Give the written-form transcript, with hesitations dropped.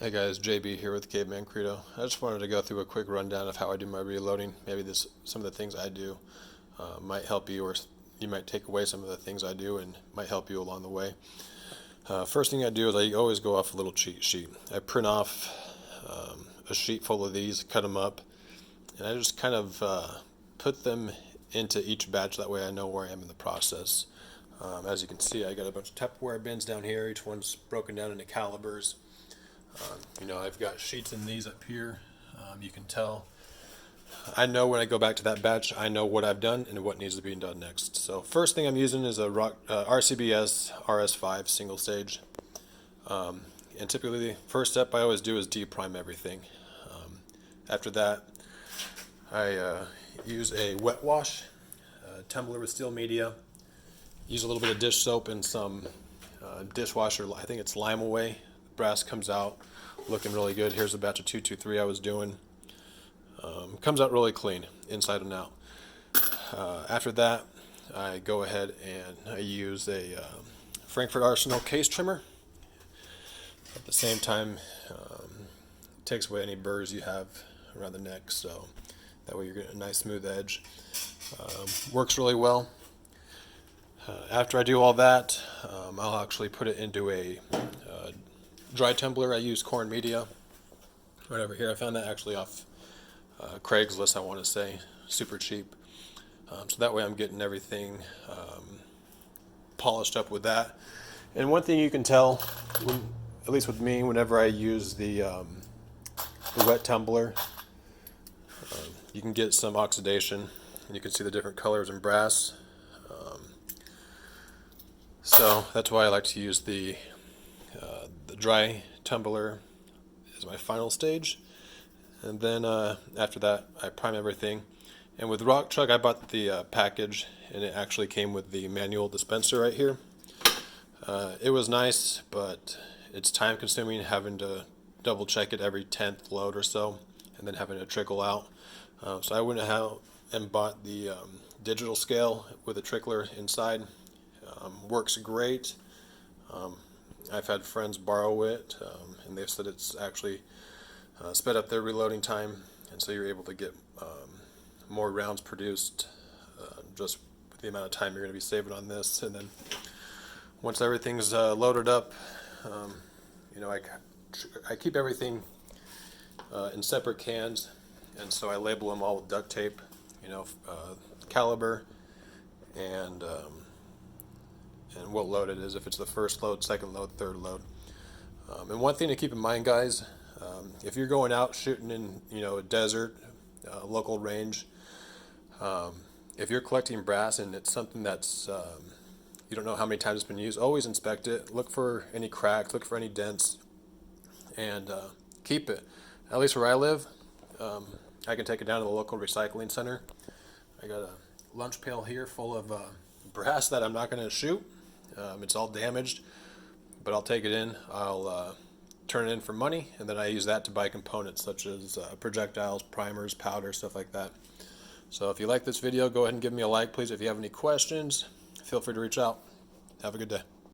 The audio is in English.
Hey guys, JB here with Caveman Credo. I just wanted to go through a quick rundown of how I do my reloading. Maybe some of the things I do might help you, or you might take away some of the things I do and might help you along the way. First thing I do is I always go off a little cheat sheet. I print off a sheet full of these, cut them up, and I just kind of put them into each batch. That way I know where I am in the process. As you can see, I got a bunch of Tupperware bins down here. Each one's broken down into calibers. I've got sheets in these up here. You can tell. I know when I go back to that batch, I know what I've done and what needs to be done next. So first thing I'm using is a RCBS RS5 single stage. And typically the first step I always do is deprime everything. After that, I use a wet wash, tumbler with steel media. Use a little bit of dish soap and some dishwasher. I think it's Lime Away. Brass comes out looking really good. Here's a batch of 223 I was doing. Comes out really clean inside and out. After that, I go ahead and I use a Frankford Arsenal case trimmer. At the same time, it takes away any burrs you have around the neck, so that way you're getting a nice smooth edge. Works really well. After I do all that, I'll actually put it into a dry tumbler. I use Corn Media right over here. I found that actually off Craigslist, I want to say, super cheap. So that way I'm getting everything polished up with that. And one thing you can tell, at least with me, whenever I use the wet tumbler, you can get some oxidation, and you can see the different colors in brass. So that's why I like to use the dry tumbler as my final stage, and then after that I prime everything. And with Rock Truck I bought the package, and it actually came with the manual dispenser right here. It was nice, but it's time consuming having to double check it every 10th load or so, and then having to trickle out. So I went ahead and bought the digital scale with a trickler inside. Works great. I've had friends borrow it, and they've said it's actually sped up their reloading time, and so you're able to get more rounds produced just with the amount of time you're going to be saving on this. And then once everything's loaded up, I keep everything in separate cans, and so I label them all with duct tape, caliber, and what load it is, if it's the first load, second load, third load. And one thing to keep in mind, guys, if you're going out shooting in a desert, local range, if you're collecting brass and it's something that's you don't know how many times it's been used, always inspect it. Look for any cracks, look for any dents, and keep it. At least where I live, I can take it down to the local recycling center. I got a lunch pail here full of brass that I'm not going to shoot. It's all damaged, but I'll take it in. I'll turn it in for money, and then I use that to buy components such as projectiles, primers, powder, stuff like that. So if you like this video, go ahead and give me a like, please. If you have any questions, feel free to reach out. Have a good day.